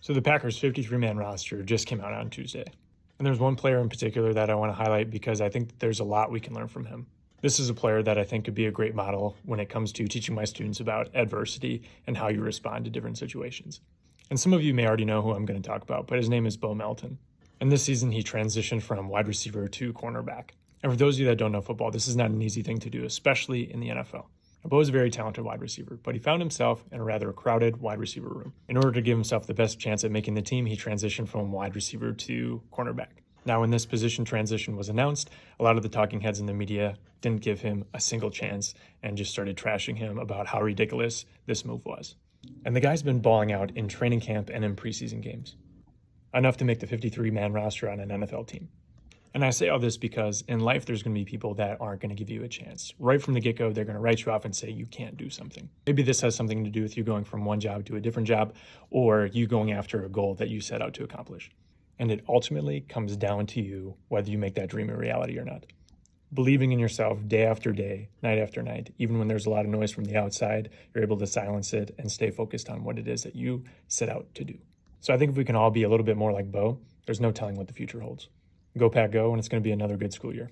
So the Packers' 53-man roster just came out on Tuesday. And there's one player in particular that I want to highlight because I think there's a lot we can learn from him. This is a player that I think could be a great model when it comes to teaching my students about adversity and how you respond to different situations. And some of you may already know who I'm going to talk about, but his name is Bo Melton. And this season, he transitioned from wide receiver to cornerback. And for those of you that don't know football, this is not an easy thing to do, especially in the NFL. Bo is a very talented wide receiver, but he found himself in a rather crowded wide receiver room. In order to give himself the best chance at making the team, he transitioned from wide receiver to cornerback. Now, when this position transition was announced, a lot of the talking heads in the media didn't give him a single chance and just started trashing him about how ridiculous this move was. And the guy's been balling out in training camp and in preseason games, enough to make the 53-man roster on an NFL team. And I say all this because in life, there's going to be people that aren't going to give you a chance. Right from the get-go, they're going to write you off and say you can't do something. Maybe this has something to do with you going from one job to a different job, or you going after a goal that you set out to accomplish. And it ultimately comes down to you whether you make that dream a reality or not. Believing in yourself day after day, night after night, even when there's a lot of noise from the outside, you're able to silence it and stay focused on what it is that you set out to do. So I think if we can all be a little bit more like Bo, there's no telling what the future holds. Go Pack Go, and it's going to be another good school year.